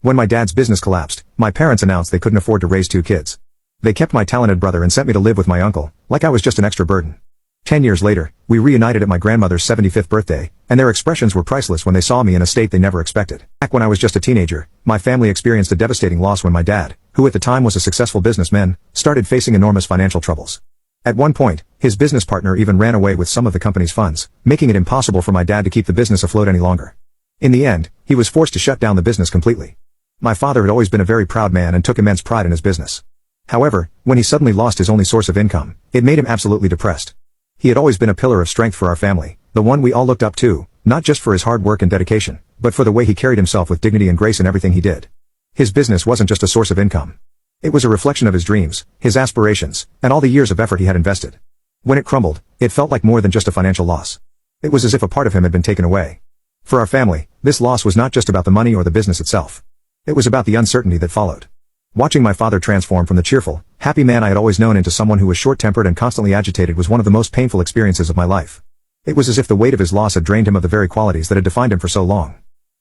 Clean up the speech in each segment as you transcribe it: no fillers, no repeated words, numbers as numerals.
When my dad's business collapsed, my parents announced they couldn't afford to raise 2 kids. They kept my talented brother and sent me to live with my uncle, like I was just an extra burden. 10 years later, we reunited at my grandmother's 75th birthday, and their expressions were priceless when they saw me in a state they never expected. Back when I was just a teenager, my family experienced a devastating loss when my dad, who at the time was a successful businessman, started facing enormous financial troubles. At one point, his business partner even ran away with some of the company's funds, making it impossible for my dad to keep the business afloat any longer. In the end, he was forced to shut down the business completely. My father had always been a very proud man and took immense pride in his business. However, when he suddenly lost his only source of income, it made him absolutely depressed. He had always been a pillar of strength for our family, the one we all looked up to, not just for his hard work and dedication, but for the way he carried himself with dignity and grace in everything he did. His business wasn't just a source of income. It was a reflection of his dreams, his aspirations, and all the years of effort he had invested. When it crumbled, it felt like more than just a financial loss. It was as if a part of him had been taken away. For our family, this loss was not just about the money or the business itself. It was about the uncertainty that followed. Watching my father transform from the cheerful, happy man I had always known into someone who was short-tempered and constantly agitated was one of the most painful experiences of my life. It was as if the weight of his loss had drained him of the very qualities that had defined him for so long.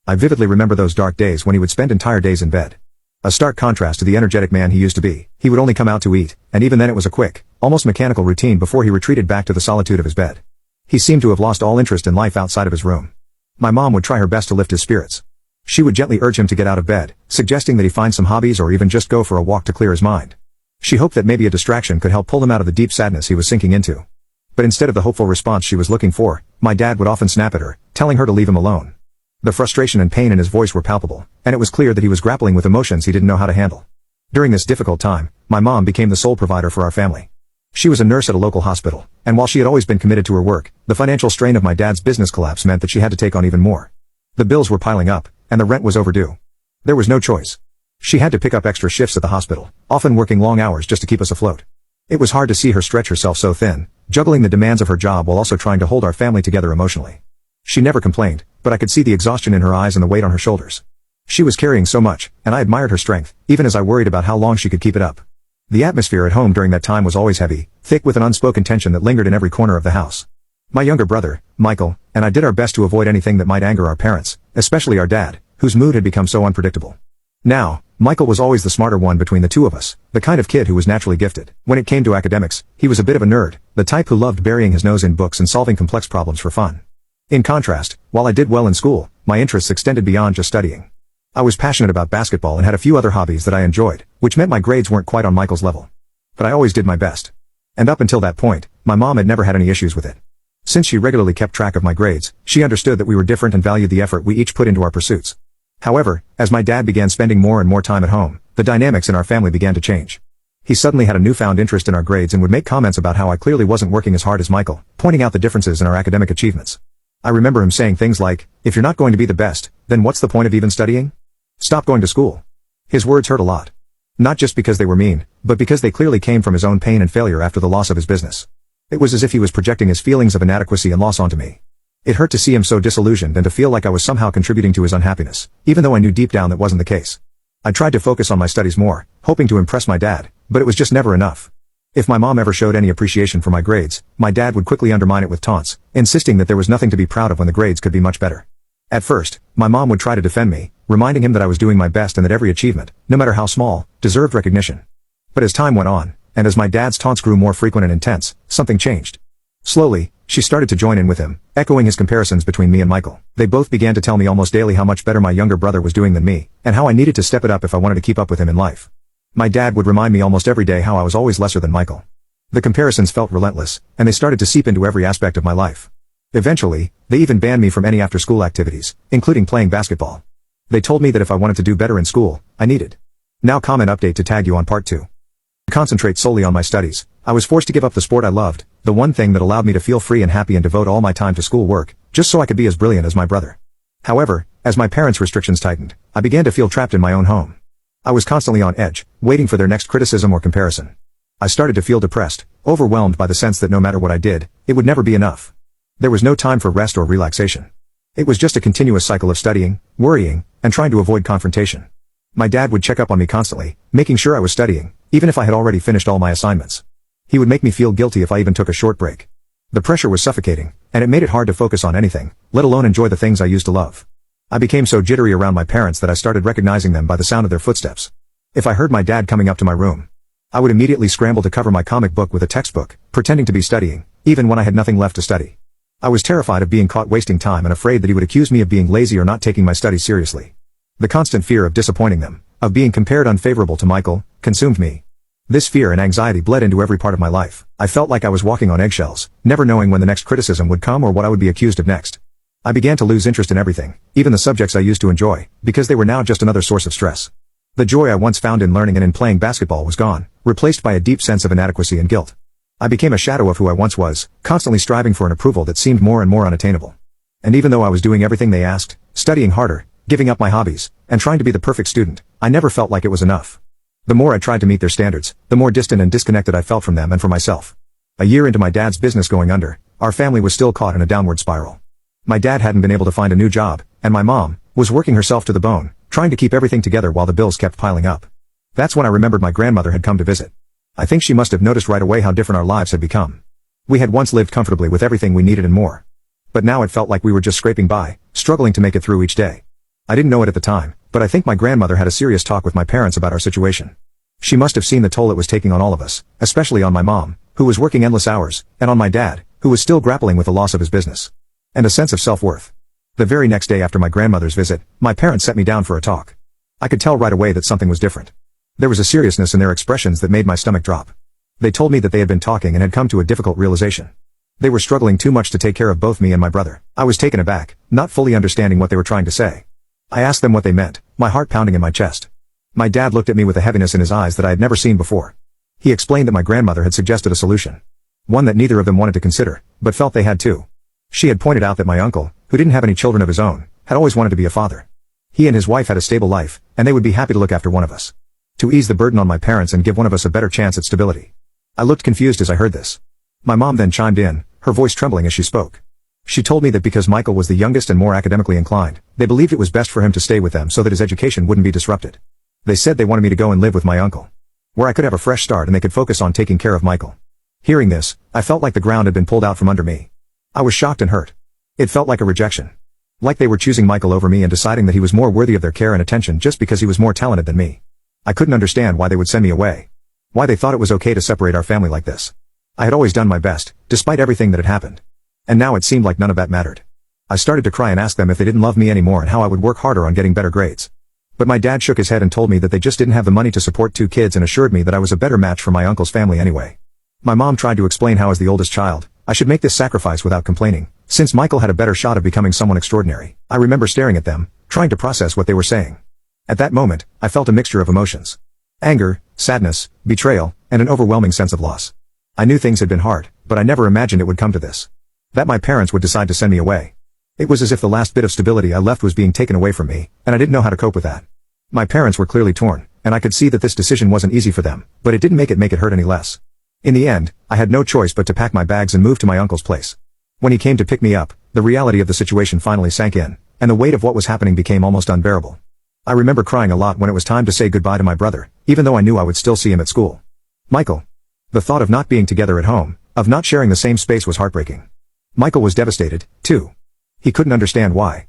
I vividly remember those dark days when he would spend entire days in bed. A stark contrast to the energetic man he used to be. He would only come out to eat, and even then it was a quick, almost mechanical routine before he retreated back to the solitude of his bed. He seemed to have lost all interest in life outside of his room. My mom would try her best to lift his spirits. She would gently urge him to get out of bed, suggesting that he find some hobbies or even just go for a walk to clear his mind. She hoped that maybe a distraction could help pull him out of the deep sadness he was sinking into. But instead of the hopeful response she was looking for, my dad would often snap at her, telling her to leave him alone. The frustration and pain in his voice were palpable, and it was clear that he was grappling with emotions he didn't know how to handle. During this difficult time, my mom became the sole provider for our family. She was a nurse at a local hospital, and while she had always been committed to her work, the financial strain of my dad's business collapse meant that she had to take on even more. The bills were piling up, and the rent was overdue. There was no choice. She had to pick up extra shifts at the hospital, often working long hours just to keep us afloat. It was hard to see her stretch herself so thin, juggling the demands of her job while also trying to hold our family together emotionally. She never complained, but I could see the exhaustion in her eyes and the weight on her shoulders. She was carrying so much, and I admired her strength, even as I worried about how long she could keep it up. The atmosphere at home during that time was always heavy, thick with an unspoken tension that lingered in every corner of the house. My younger brother, Michael, and I did our best to avoid anything that might anger our parents, especially our dad, whose mood had become so unpredictable. Now, Michael was always the smarter one between the two of us, the kind of kid who was naturally gifted. When it came to academics, he was a bit of a nerd, the type who loved burying his nose in books and solving complex problems for fun. In contrast, while I did well in school, my interests extended beyond just studying. I was passionate about basketball and had a few other hobbies that I enjoyed, which meant my grades weren't quite on Michael's level. But I always did my best. And up until that point, my mom had never had any issues with it. Since she regularly kept track of my grades, she understood that we were different and valued the effort we each put into our pursuits. However, as my dad began spending more and more time at home, the dynamics in our family began to change. He suddenly had a newfound interest in our grades and would make comments about how I clearly wasn't working as hard as Michael, pointing out the differences in our academic achievements. I remember him saying things like, "If you're not going to be the best, then what's the point of even studying? Stop going to school." His words hurt a lot. Not just because they were mean, but because they clearly came from his own pain and failure after the loss of his business. It was as if he was projecting his feelings of inadequacy and loss onto me. It hurt to see him so disillusioned and to feel like I was somehow contributing to his unhappiness, even though I knew deep down that wasn't the case. I tried to focus on my studies more, hoping to impress my dad, but it was just never enough. If my mom ever showed any appreciation for my grades, my dad would quickly undermine it with taunts, insisting that there was nothing to be proud of when the grades could be much better. At first, my mom would try to defend me, reminding him that I was doing my best and that every achievement, no matter how small, deserved recognition. But as time went on, and as my dad's taunts grew more frequent and intense, something changed. Slowly, she started to join in with him, echoing his comparisons between me and Michael. They both began to tell me almost daily how much better my younger brother was doing than me, and how I needed to step it up if I wanted to keep up with him in life. My dad would remind me almost every day how I was always lesser than Michael. The comparisons felt relentless, and they started to seep into every aspect of my life. Eventually, they even banned me from any after-school activities, including playing basketball. They told me that if I wanted to do better in school, I needed. Now comment update to tag you on part 2. To concentrate solely on my studies, I was forced to give up the sport I loved, the one thing that allowed me to feel free and happy and devote all my time to school work, just so I could be as brilliant as my brother. However, as my parents' restrictions tightened, I began to feel trapped in my own home. I was constantly on edge, waiting for their next criticism or comparison. I started to feel depressed, overwhelmed by the sense that no matter what I did, it would never be enough. There was no time for rest or relaxation. It was just a continuous cycle of studying, worrying, and trying to avoid confrontation. My dad would check up on me constantly, making sure I was studying, even if I had already finished all my assignments. He would make me feel guilty if I even took a short break. The pressure was suffocating, and it made it hard to focus on anything, let alone enjoy the things I used to love. I became so jittery around my parents that I started recognizing them by the sound of their footsteps. If I heard my dad coming up to my room, I would immediately scramble to cover my comic book with a textbook, pretending to be studying, even when I had nothing left to study. I was terrified of being caught wasting time and afraid that he would accuse me of being lazy or not taking my studies seriously. The constant fear of disappointing them, of being compared unfavorable to Michael, consumed me. This fear and anxiety bled into every part of my life. I felt like I was walking on eggshells, never knowing when the next criticism would come or what I would be accused of next. I began to lose interest in everything, even the subjects I used to enjoy, because they were now just another source of stress. The joy I once found in learning and in playing basketball was gone, replaced by a deep sense of inadequacy and guilt. I became a shadow of who I once was, constantly striving for an approval that seemed more and more unattainable. And even though I was doing everything they asked, studying harder, giving up my hobbies, and trying to be the perfect student, I never felt like it was enough. The more I tried to meet their standards, the more distant and disconnected I felt from them and from myself. A year into my dad's business going under, our family was still caught in a downward spiral. My dad hadn't been able to find a new job, and my mom was working herself to the bone, trying to keep everything together while the bills kept piling up. That's when I remembered my grandmother had come to visit. I think she must have noticed right away how different our lives had become. We had once lived comfortably with everything we needed and more. But now it felt like we were just scraping by, struggling to make it through each day. I didn't know it at the time, but I think my grandmother had a serious talk with my parents about our situation. She must have seen the toll it was taking on all of us, especially on my mom, who was working endless hours, and on my dad, who was still grappling with the loss of his business. And a sense of self-worth. The very next day after my grandmother's visit, my parents set me down for a talk. I could tell right away that something was different. There was a seriousness in their expressions that made my stomach drop. They told me that they had been talking and had come to a difficult realization. They were struggling too much to take care of both me and my brother. I was taken aback, not fully understanding what they were trying to say. I asked them what they meant, my heart pounding in my chest. My dad looked at me with a heaviness in his eyes that I had never seen before. He explained that my grandmother had suggested a solution. One that neither of them wanted to consider, but felt they had to. She had pointed out that my uncle, who didn't have any children of his own, had always wanted to be a father. He and his wife had a stable life, and they would be happy to look after one of us. To ease the burden on my parents and give one of us a better chance at stability. I looked confused as I heard this. My mom then chimed in, her voice trembling as she spoke. She told me that because Michael was the youngest and more academically inclined, they believed it was best for him to stay with them so that his education wouldn't be disrupted. They said they wanted me to go and live with my uncle, where I could have a fresh start and they could focus on taking care of Michael. Hearing this, I felt like the ground had been pulled out from under me. I was shocked and hurt. It felt like a rejection. Like they were choosing Michael over me and deciding that he was more worthy of their care and attention just because he was more talented than me. I couldn't understand why they would send me away. Why they thought it was okay to separate our family like this. I had always done my best, despite everything that had happened. And now it seemed like none of that mattered. I started to cry and ask them if they didn't love me anymore and how I would work harder on getting better grades. But my dad shook his head and told me that they just didn't have the money to support 2 kids and assured me that I was a better match for my uncle's family anyway. My mom tried to explain how as the oldest child, I should make this sacrifice without complaining, since Michael had a better shot of becoming someone extraordinary. I remember staring at them, trying to process what they were saying. At that moment, I felt a mixture of emotions. Anger, sadness, betrayal, and an overwhelming sense of loss. I knew things had been hard, but I never imagined it would come to this. That my parents would decide to send me away. It was as if the last bit of stability I left was being taken away from me, and I didn't know how to cope with that. My parents were clearly torn, and I could see that this decision wasn't easy for them, but it didn't make it hurt any less. In the end, I had no choice but to pack my bags and move to my uncle's place. When he came to pick me up, the reality of the situation finally sank in, and the weight of what was happening became almost unbearable. I remember crying a lot when it was time to say goodbye to my brother, even though I knew I would still see him at school. Michael. The thought of not being together at home, of not sharing the same space was heartbreaking. Michael was devastated, too. He couldn't understand why.